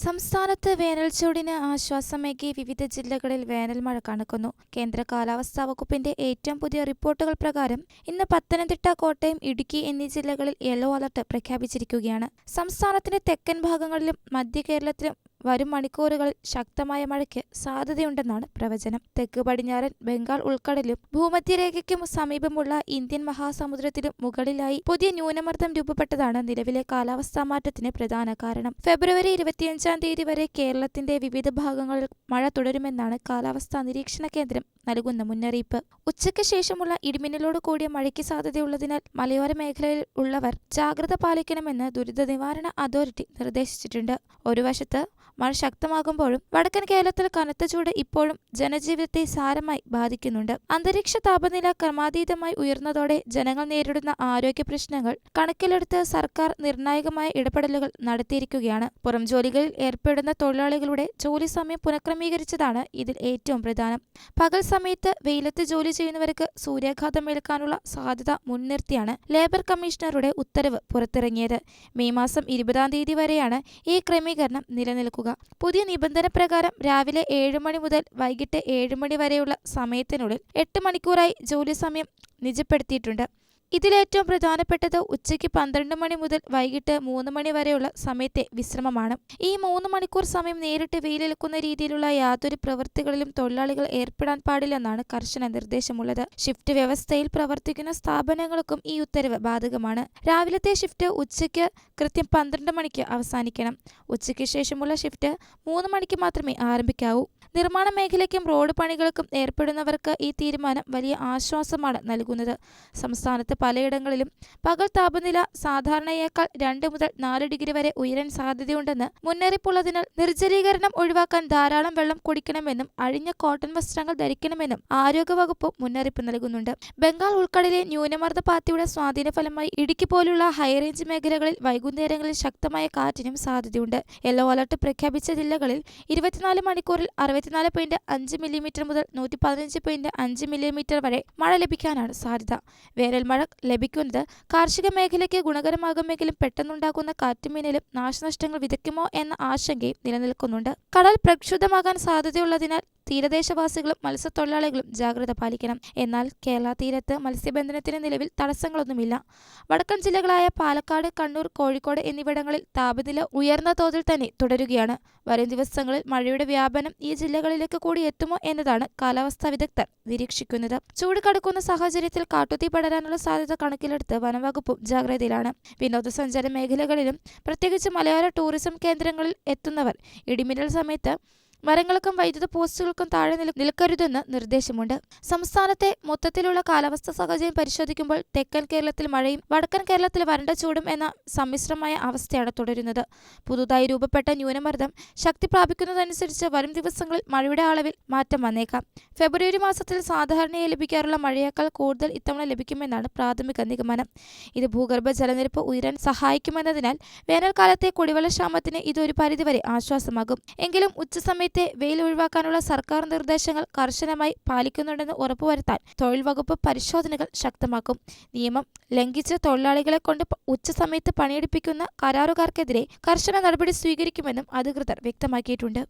സംസ്ഥാനത്ത് വേനൽച്ചൂടിന് ആശ്വാസമേകി വിവിധ ജില്ലകളിൽ വേനൽ മഴ കനക്കുന്നു. കേന്ദ്ര കാലാവസ്ഥാ വകുപ്പിന്റെ ഏറ്റവും പുതിയ റിപ്പോർട്ടുകൾ പ്രകാരം ഇന്ന് പത്തനംതിട്ട, കോട്ടയം, ഇടുക്കി എന്നീ ജില്ലകളിൽ യെല്ലോ അലർട്ട് പ്രഖ്യാപിച്ചിരിക്കുകയാണ്. സംസ്ഥാനത്തിന്റെ തെക്കൻ ഭാഗങ്ങളിലും മധ്യ കേരളത്തിലും വരും മണിക്കൂറുകളിൽ ശക്തമായ മഴയ്ക്ക് സാധ്യതയുണ്ടെന്നാണ് പ്രവചനം. തെക്ക് പടിഞ്ഞാറൻ ബംഗാൾ ഉൾക്കടലിലും ഭൂമധ്യരേഖയ്ക്കും സമീപമുള്ള ഇന്ത്യൻ മഹാസമുദ്രത്തിലും മുകളിലായി പുതിയ ന്യൂനമർദ്ദം രൂപപ്പെട്ടതാണ് നിലവിലെ കാലാവസ്ഥാ മാറ്റത്തിന് പ്രധാന കാരണം. ഫെബ്രുവരി 25-ാം തീയതി വരെ കേരളത്തിന്റെ വിവിധ ഭാഗങ്ങളിൽ മഴ തുടരുമെന്നാണ് കാലാവസ്ഥാ നിരീക്ഷണ കേന്ദ്രം നൽകുന്ന മുന്നറിയിപ്പ്. ഉച്ചയ്ക്ക് ശേഷമുള്ള ഇടിമിന്നലോട് കൂടിയ മഴയ്ക്ക് സാധ്യതയുള്ളതിനാൽ മലയോര മേഖലയിൽ ഉള്ളവർ ജാഗ്രത പാലിക്കണമെന്ന് ദുരിത നിവാരണ അതോറിറ്റി നിർദ്ദേശിച്ചിട്ടുണ്ട്. ഒരു വശത്ത് മഴ ശക്തമാകുമ്പോഴും വടക്കൻ കേരളത്തിൽ കനത്ത ചൂട് ഇപ്പോഴും ജനജീവിതത്തെ സാരമായി ബാധിക്കുന്നുണ്ട്. അന്തരീക്ഷ താപനില ക്രമാതീതമായി ഉയർന്നതോടെ ജനങ്ങൾ നേരിടുന്ന ആരോഗ്യ പ്രശ്നങ്ങൾ കണക്കിലെടുത്ത് സർക്കാർ നിർണായകമായ ഇടപെടലുകൾ നടത്തിയിരിക്കുകയാണ്. പുറം ജോലികളിൽ ഏർപ്പെടുന്ന തൊഴിലാളികളുടെ ജോലി സമയം പുനഃക്രമീകരിച്ചതാണ് ഇതിൽ ഏറ്റവും പ്രധാനം. പകൽ സമയത്ത് വെയിലത്ത് ജോലി ചെയ്യുന്നവർക്ക് സൂര്യാഘാതം ഏൽക്കാനുള്ള സാധ്യത മുൻനിർത്തിയാണ് ലേബർ കമ്മീഷണറുടെ ഉത്തരവ് പുറത്തിറങ്ങിയത്. മെയ് മാസം 20-ാം തീയതി വരെയാണ് ഈ ക്രമീകരണം നിലനിൽക്കുക. പുതിയ നിബന്ധന പ്രകാരം രാവിലെ 7 മണി മുതൽ വൈകിട്ട് 7 മണി വരെയുള്ള സമയത്തിനുള്ളിൽ 8 മണിക്കൂറായി ജോലി സമയം നിജപ്പെടുത്തിയിട്ടുണ്ട്. ഇതിലേറ്റവും പ്രധാനപ്പെട്ടത് ഉച്ചയ്ക്ക് 12 മണി മുതൽ വൈകിട്ട് 3 മണി വരെയുള്ള സമയത്തെ വിശ്രമമാണ്. ഈ 3 മണിക്കൂർ സമയം നേരിട്ട് വെയിലേൽക്കുന്ന രീതിയിലുള്ള യാതൊരു പ്രവൃത്തികളിലും തൊഴിലാളികൾ ഏർപ്പെടാൻ പാടില്ലെന്നാണ് കർശന നിർദ്ദേശമുള്ളത്. ഷിഫ്റ്റ് വ്യവസ്ഥയിൽ പ്രവർത്തിക്കുന്ന സ്ഥാപനങ്ങൾക്കും ഈ ഉത്തരവ് ബാധകമാണ്. രാവിലത്തെ ഷിഫ്റ്റ് ഉച്ചയ്ക്ക് കൃത്യം 12 മണിക്ക് അവസാനിക്കണം. ഉച്ചയ്ക്ക് ശേഷമുള്ള ഷിഫ്റ്റ് 3 മണിക്ക് മാത്രമേ ആരംഭിക്കാവൂ. നിർമ്മാണ മേഖലയ്ക്കും റോഡ് പണികൾക്കും ഏർപ്പെടുന്നവർക്ക് ഈ തീരുമാനം വലിയ ആശ്വാസമാണ് നൽകുന്നത്. സംസ്ഥാനത്ത് പലയിടങ്ങളിലും പകൽ താപനില സാധാരണയേക്കാൾ 2 മുതൽ 4 ഡിഗ്രി വരെ ഉയരാൻ സാധ്യതയുണ്ടെന്ന് മുന്നറിയിപ്പുള്ളതിനാൽ നിർജ്ജലീകരണം ഒഴിവാക്കാൻ ധാരാളം വെള്ളം കുടിക്കണമെന്നും അഴിഞ്ഞ കോട്ടൺ വസ്ത്രങ്ങൾ ധരിക്കണമെന്നും ആരോഗ്യവകുപ്പ് മുന്നറിയിപ്പ് നൽകുന്നുണ്ട്. ബംഗാൾ ഉൾക്കടലിലെ ന്യൂനമർദ്ദ പാത്തിയുടെ സ്വാധീന ഫലമായി ഇടുക്കി പോലുള്ള ഹൈറേഞ്ച് മേഖലകളിൽ വൈകുന്നേരങ്ങളിൽ ശക്തമായ കാറ്റിനും സാധ്യതയുണ്ട്. യെല്ലോ അലർട്ട് പ്രഖ്യാപിച്ച ജില്ലകളിൽ 24 മണിക്കൂറിൽ 64.5 മില്ലിമീറ്റർ മുതൽ 115.5 മില്ലിമീറ്റർ വരെ മഴ ലഭിക്കാനാണ് സാധ്യത. വേനൽ മഴ ലഭിക്കുന്നത് കാർഷിക മേഖലയ്ക്ക് ഗുണകരമാകുമെങ്കിലും പെട്ടെന്നുണ്ടാകുന്ന കാറ്റുമിന്നലും നാശനഷ്ടങ്ങൾ വിതയ്ക്കുമോ എന്ന ആശങ്കയും നിലനിൽക്കുന്നുണ്ട്. കടൽ പ്രക്ഷുബ്ധമാകാൻ സാധ്യതയുള്ളതിനാൽ തീരദേശവാസികളും മത്സ്യത്തൊഴിലാളികളും ജാഗ്രത പാലിക്കണം. എന്നാൽ കേരള തീരത്ത് മത്സ്യബന്ധനത്തിന് നിലവിൽ തടസ്സങ്ങളൊന്നുമില്ല. വടക്കൻ ജില്ലകളായ പാലക്കാട്, കണ്ണൂർ, കോഴിക്കോട് എന്നിവിടങ്ങളിൽ താപനില ഉയർന്ന തോതിൽ തന്നെ തുടരുകയാണ്. വരും ദിവസങ്ങളിൽ മഴയുടെ വ്യാപനം ഈ ജില്ലകളിലേക്ക് കൂടി എത്തുമോ എന്നതാണ് കാലാവസ്ഥാ വിദഗ്ധർ നിരീക്ഷിക്കുന്നത്. ചൂട് കടുക്കുന്ന സാഹചര്യത്തിൽ കാട്ടുതീ പടരാനുള്ള സാധ്യത കണക്കിലെടുത്ത് വനംവകുപ്പും ജാഗ്രതയിലാണ്. വിനോദസഞ്ചാര മേഖലകളിലും പ്രത്യേകിച്ച് മലയോര ടൂറിസം കേന്ദ്രങ്ങളിൽ എത്തുന്നവർ ഇടിമിന്നൽ സമയത്ത് മരങ്ങൾക്കും വൈദ്യുത പോസ്റ്റുകൾക്കും താഴെ നിൽക്കരുതെന്ന് നിർദ്ദേശമുണ്ട്. സംസ്ഥാനത്തെ മൊത്തത്തിലുള്ള കാലാവസ്ഥാ സാഹചര്യം പരിശോധിക്കുമ്പോൾ തെക്കൻ കേരളത്തിൽ മഴയും വടക്കൻ കേരളത്തിൽ വരണ്ട ചൂടും എന്ന സമ്മിശ്രമായ അവസ്ഥയാണ് തുടരുന്നത്. പുതുതായി രൂപപ്പെട്ട ന്യൂനമർദ്ദം ശക്തി പ്രാപിക്കുന്നതനുസരിച്ച് വരും ദിവസങ്ങളിൽ മഴയുടെ അളവിൽ മാറ്റം വന്നേക്കാം. ഫെബ്രുവരി മാസത്തിൽ സാധാരണയായി ലഭിക്കാറുള്ള മഴയേക്കാൾ കൂടുതൽ ഇത്തവണ ലഭിക്കുമെന്നാണ് പ്രാഥമിക നിഗമനം. ഇത് ഭൂഗർഭ ജലനിരപ്പ് ഉയരാൻ സഹായിക്കുമെന്നതിനാൽ വേനൽക്കാലത്തെ കുടിവെള്ളക്ഷാമത്തിന് ഇതൊരു പരിധിവരെ ആശ്വാസമാകും. എങ്കിലും ഉച്ചസമയത്ത് വെയിൽ ഒഴിവാക്കാനുള്ള സർക്കാർ നിർദ്ദേശങ്ങൾ കർശനമായി പാലിക്കുന്നുണ്ടെന്ന് ഉറപ്പുവരുത്താൻ തൊഴിൽ വകുപ്പ് പരിശോധനകൾ ശക്തമാക്കും. നിയമം ലംഘിച്ച് തൊഴിലാളികളെ കൊണ്ട് ഉച്ചസമയത്ത് പണിയെടുപ്പിക്കുന്ന കരാറുകാർക്കെതിരെ കർശന നടപടി സ്വീകരിക്കുമെന്നും അധികൃതർ വ്യക്തമാക്കിയിട്ടുണ്ട്.